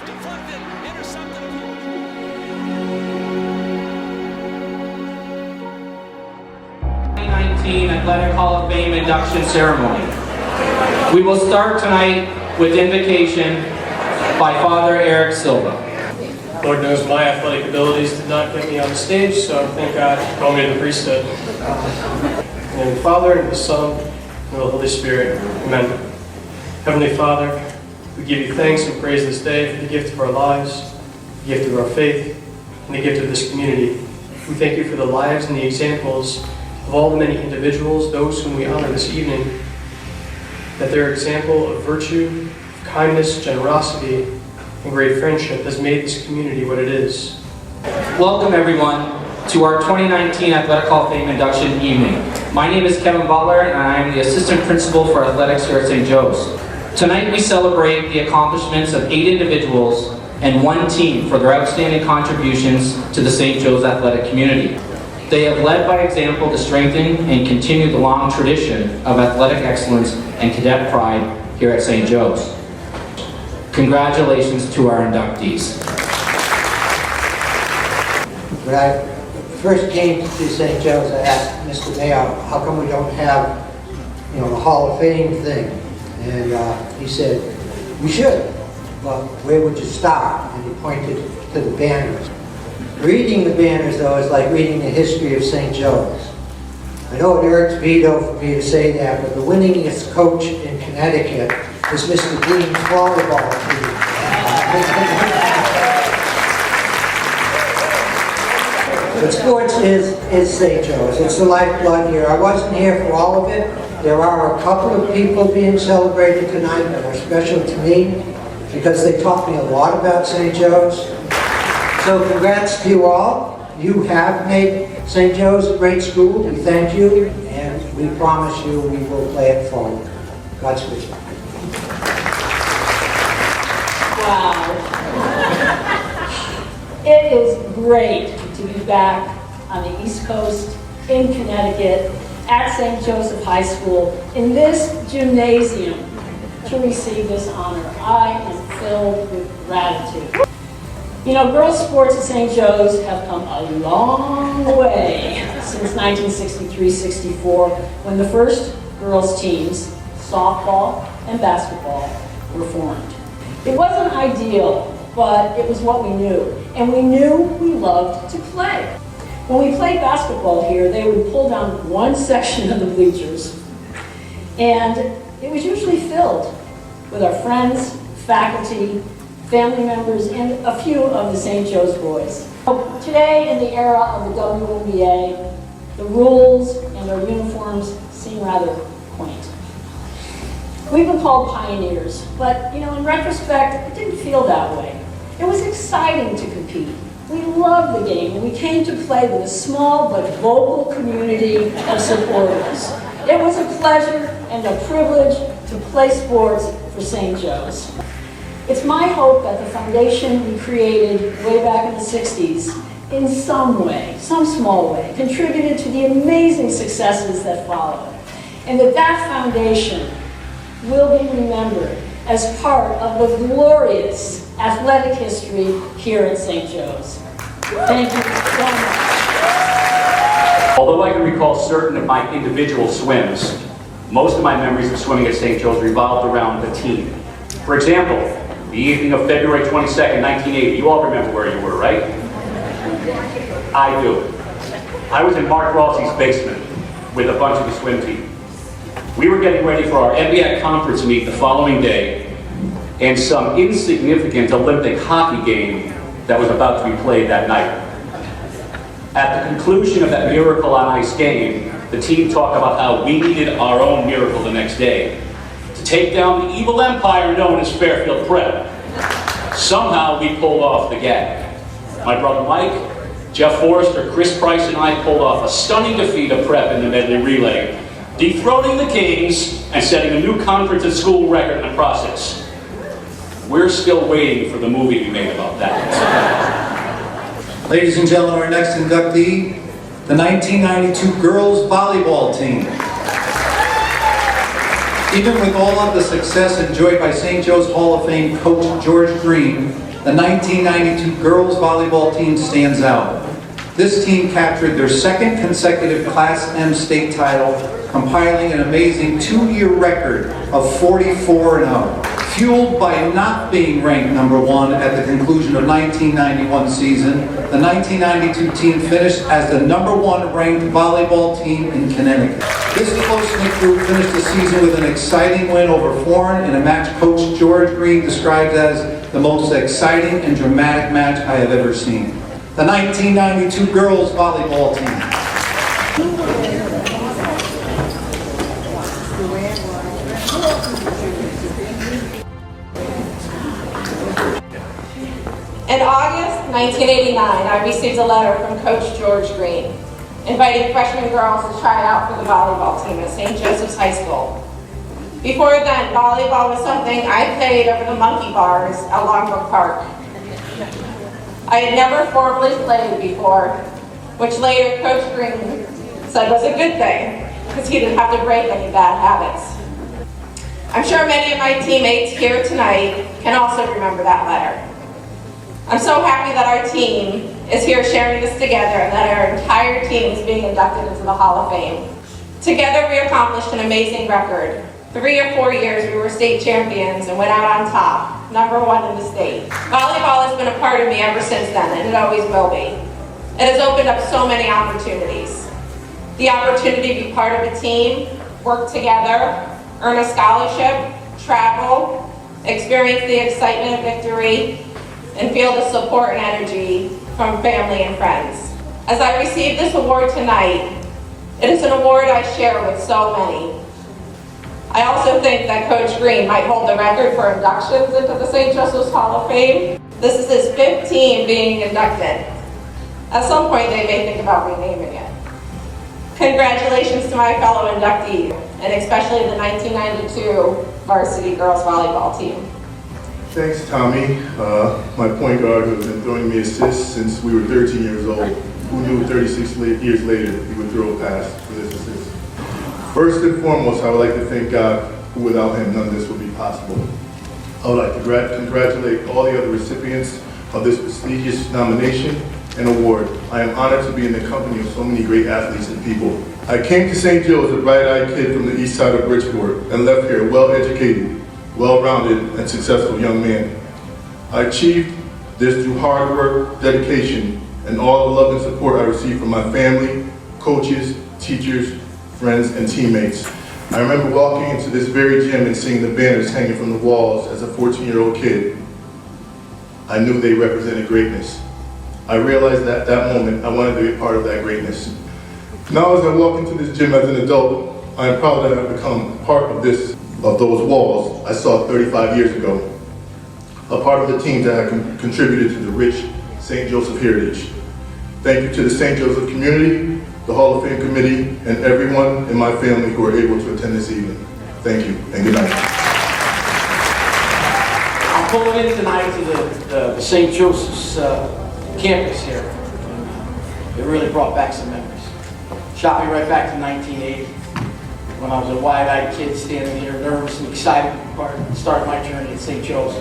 Deflected, intercepted. 2019 Athletic Hall of Fame induction ceremony. We will start tonight with invocation by Father Eric Silva. Lord knows my athletic abilities did not get me on the stage, so thank God he called me to the priesthood. And the Father, and the Son, and the Holy Spirit. Amen. Heavenly Father, we give you thanks and praise this day for the gift of our lives, the gift of our faith, and the gift of this community. We thank you for the lives and the examples of all the many individuals, those whom we honor this evening, that their example of virtue, of kindness, generosity, and great friendship has made this community what it is. Welcome everyone to our 2019 Athletic Hall of Fame induction evening. My name is Kevin Butler and I am the Assistant Principal for Athletics here at St. Joe's. Tonight we celebrate the accomplishments of 8 individuals and 1 team for their outstanding contributions to the St. Joe's athletic community. They have led by example to strengthen and continue the long tradition of athletic excellence and cadet pride here at St. Joe's. Congratulations to our inductees. When I first came to St. Joe's, I asked Mr. Mayo, how come we don't have, the Hall of Fame thing? And he said, we should, but where would you start? And he pointed to the banners. Reading the banners, though, is like reading the history of St. Joe's. I know it irks Vito for me to say that, but the winningest coach in Connecticut is Mr. Dean's volleyball team. But sports is St. Joe's. It's the lifeblood here. I wasn't here for all of it. There are a couple of people being celebrated tonight that are special to me because they taught me a lot about St. Joe's. So congrats to you all. You have made St. Joe's a great school. We thank you, and we promise you we will play it forward. Godspeed. Wow. It is great to be back on the East Coast in Connecticut at St. Joseph High School in this gymnasium to receive this honor. I am filled with gratitude. Girls sports at St. Joe's have come a long way since 1963-64 when the first girls teams, softball and basketball, were formed. It wasn't ideal, but it was what we knew. And we knew we loved to play. When we played basketball here, they would pull down one section of the bleachers, and it was usually filled with our friends, faculty, family members, and a few of the St. Joe's boys. Today, in the era of the WNBA, the rules and our uniforms seem rather quaint. We've been called pioneers, but in retrospect, it didn't feel that way. It was exciting to compete. We loved the game, and we came to play with a small but vocal community of supporters. It was a pleasure and a privilege to play sports for St. Joe's. It's my hope that the foundation we created way back in the 60s, in some way, some small way, contributed to the amazing successes that followed, and that foundation will be remembered as part of the glorious athletic history here at St. Joe's. Thank you so much. Although I can recall certain of my individual swims, most of my memories of swimming at St. Joe's revolved around the team. For example, the evening of February 22nd, 1980, you all remember where you were, right? I do. I was in Mark Rossi's basement with a bunch of the swim team. We were getting ready for our NBA conference meet the following day and some insignificant Olympic hockey game that was about to be played that night. At the conclusion of that Miracle on Ice game, the team talked about how we needed our own miracle the next day to take down the evil empire known as Fairfield Prep. Somehow we pulled off the gag. My brother Mike, Jeff Forrester, Chris Price, and I pulled off a stunning defeat of Prep in the medley relay, dethroning the Kings and setting a new conference and school record in the process. We're still waiting for the movie we made about that. Ladies and gentlemen, our next inductee, the 1992 girls volleyball team. Even with all of the success enjoyed by St. Joe's Hall of Fame coach George Green, the 1992 girls volleyball team stands out. This team captured their second consecutive Class M state title, compiling an amazing 2-year record of 44-0. Fueled by not being ranked #1 at the conclusion of 1991 season, the 1992 team finished as the #1 ranked volleyball team in Connecticut. This close-knit group finished the season with an exciting win over Foreign in a match Coach George Green described as the most exciting and dramatic match I have ever seen. The 1992 girls volleyball team. In August 1989, I received a letter from Coach George Green, inviting freshman girls to try out for the volleyball team at St. Joseph's High School. Before then, volleyball was something I played over the monkey bars at Longbrook Park. I had never formally played before, which later Coach Green said was a good thing, because he didn't have to break any bad habits. I'm sure many of my teammates here tonight can also remember that letter. I'm so happy that our team is here sharing this together and that our entire team is being inducted into the Hall of Fame. Together we accomplished an amazing record. 3 or 4 years we were state champions and went out on top, #1 in the state. Volleyball has been a part of me ever since then, and it always will be. It has opened up so many opportunities. The opportunity to be part of a team, work together, earn a scholarship, travel, experience the excitement of victory, and feel the support and energy from family and friends. As I receive this award tonight, it is an award I share with so many. I also think that Coach Green might hold the record for inductions into the St. Joseph's Hall of Fame. This is his 5th team being inducted. At some point they may think about renaming it. Congratulations to my fellow inductees, and especially the 1992 varsity girls volleyball team. Thanks, Tommy. My point guard who has been throwing me assists since we were 13 years old. Who knew 36 years later he would throw a pass for this assist? First and foremost, I would like to thank God, who without him none of this would be possible. I would like to congratulate all the other recipients of this prestigious nomination and award. I am honored to be in the company of so many great athletes and people. I came to St. Joe's a bright-eyed kid from the east side of Bridgeport and left here well-educated, well-rounded, and successful young man. I achieved this through hard work, dedication, and all the love and support I received from my family, coaches, teachers, friends, and teammates. I remember walking into this very gym and seeing the banners hanging from the walls as a 14-year-old kid. I knew they represented greatness. I realized that at that moment I wanted to be a part of that greatness. Now as I walk into this gym as an adult, I am proud that I've become part of those walls I saw 35 years ago. A part of the team that had contributed to the rich St. Joseph heritage. Thank you to the St. Joseph community, the Hall of Fame committee, and everyone in my family who are able to attend this evening. Thank you, and good night. I'm pulling in tonight to the St. Joseph's campus here. It really brought back some memories. Shot me right back to 1980, when I was a wide-eyed kid standing here, nervous and excited to start my journey at St. Joe's.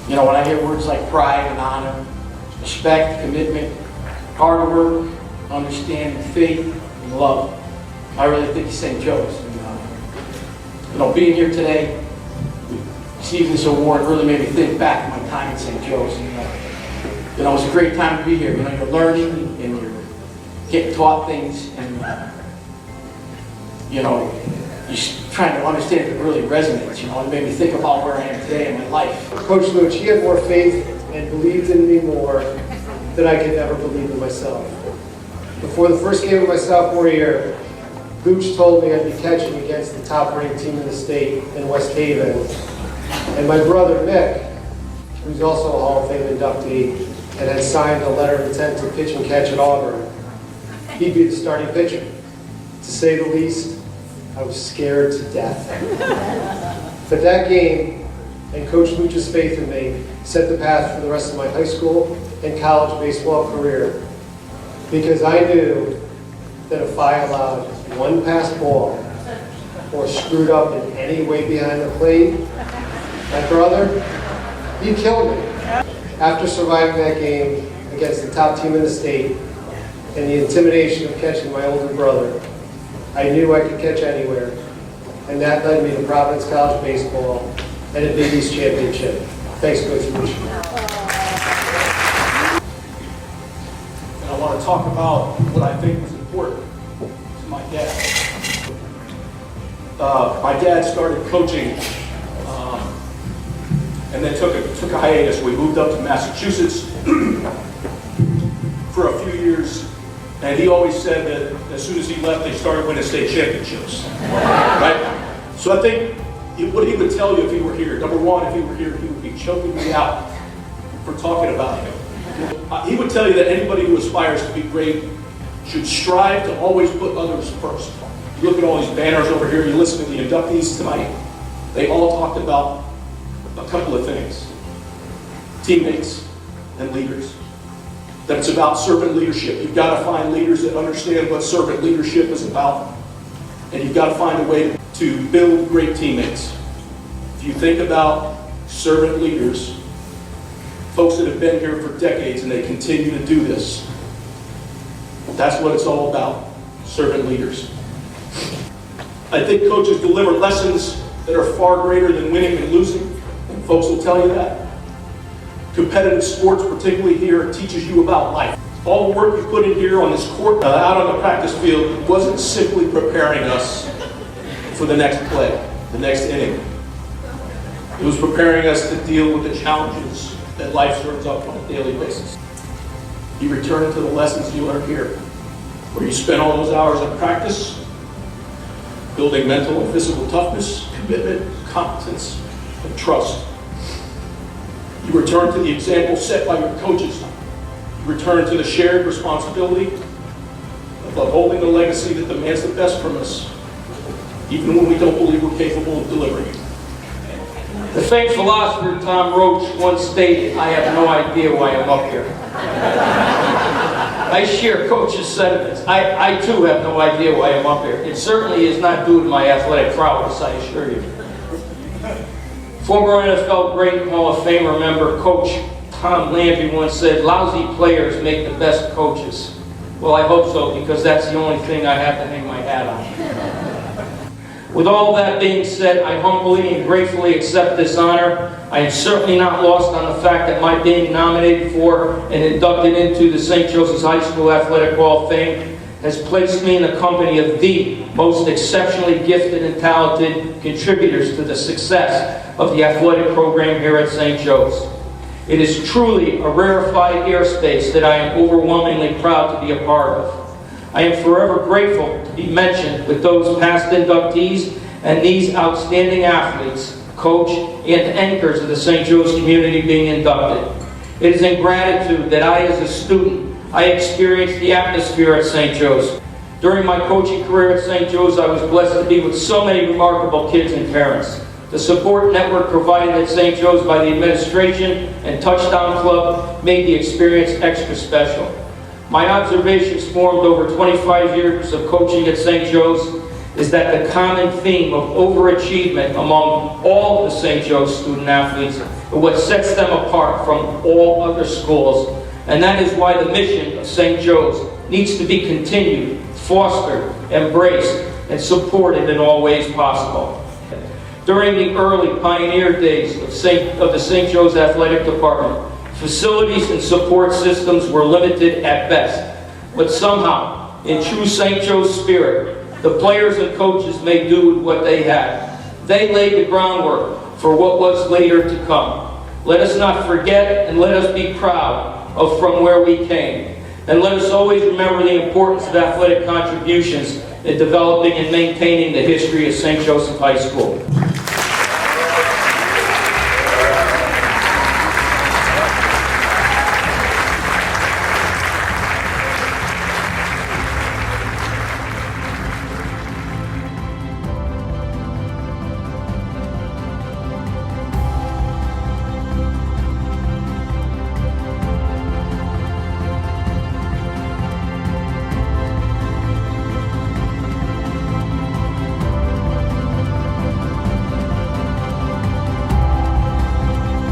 You know, when I hear words like pride and honor, respect, commitment, hard work, understanding, faith, and love, I really think of St. Joe's. And, you know, being here today, receiving this award really made me think back to my time at St. Joe's. And, you know, it's a great time to be here. You know, you're learning and you're getting taught things, and you know, you're trying to understand if it really resonates. You know, it made me think about where I am today in my life. Coach Luch, he had more faith and believed in me more than I could ever believe in myself. Before the first game of my sophomore year, Luch told me I'd be catching against the top-ranked team in the state in West Haven. And my brother, Nick, who's also a Hall of Fame inductee and had signed a letter of intent to pitch and catch at Auburn, he'd be the starting pitcher. To say the least, I was scared to death. But that game and Coach Luch's faith in me set the path for the rest of my high school and college baseball career, because I knew that if I allowed one pass ball or screwed up in any way behind the plate. My brother, he killed me. After surviving that game against the top team in the state and the intimidation of catching my older brother, I knew I could catch anywhere, and that led me to Providence College Baseball and a Big East Championship. Thanks, Coach Bush. And I want to talk about what I think was important to my dad. My dad started coaching and then took a hiatus. We moved up to Massachusetts for a few years, and he always said that as soon as he left, they started winning state championships, right? So I think what he would tell you if he were here, number one, if he were here, he would be choking me out for talking about him. He would tell you that anybody who aspires to be great should strive to always put others first. You look at all these banners over here, you listen to the inductees tonight, they all talked about a couple of things: teammates and leaders. That it's about servant leadership. You've got to find leaders that understand what servant leadership is about, and you've got to find a way to build great teammates. If you think about servant leaders, folks that have been here for decades and they continue to do this, that's what it's all about, servant leaders. I think coaches deliver lessons that are far greater than winning and losing, and folks will tell you that. Competitive sports, particularly here, teaches you about life. All the work you put in here on this court, out on the practice field, wasn't simply preparing us for the next play, the next inning. It was preparing us to deal with the challenges that life serves up on a daily basis. You return to the lessons you learned here, where you spent all those hours of practice, building mental and physical toughness, commitment, competence, and trust. You return to the example set by your coaches. You return to the shared responsibility of upholding the legacy that demands the best from us, even when we don't believe we're capable of delivering it. The famed philosopher Tom Roach once stated, "I have no idea why I'm up here." I share Coach's sentiments. I too have no idea why I'm up here. It certainly is not due to my athletic prowess, I assure you. Former NFL great and Hall of Famer member Coach Tom Landry once said, "Lousy players make the best coaches." Well, I hope so, because that's the only thing I have to hang my hat on. With all that being said, I humbly and gratefully accept this honor. I am certainly not lost on the fact that my being nominated for and inducted into the St. Joseph's High School Athletic Hall of Fame has placed me in the company of the most exceptionally gifted and talented contributors to the success of the athletic program here at St. Joe's. It is truly a rarefied airspace that I am overwhelmingly proud to be a part of. I am forever grateful to be mentioned with those past inductees and these outstanding athletes, coach, and anchors of the St. Joe's community being inducted. It is in gratitude that I, as a student, I experienced the atmosphere at St. Joe's. During my coaching career at St. Joe's, I was blessed to be with so many remarkable kids and parents. The support network provided at St. Joe's by the administration and Touchdown Club made the experience extra special. My observations formed over 25 years of coaching at St. Joe's is that the common theme of overachievement among all the St. Joe's student athletes is what sets them apart from all other schools, and that is why the mission of St. Joe's needs to be continued, fostered, embraced, and supported in all ways possible. During the early pioneer days of the St. Joe's Athletic Department, facilities and support systems were limited at best, but somehow, in true St. Joe's spirit, the players and coaches made do with what they had. They laid the groundwork for what was later to come. Let us not forget, and let us be proud of from where we came. And let us always remember the importance of athletic contributions in developing and maintaining the history of St. Joseph High School.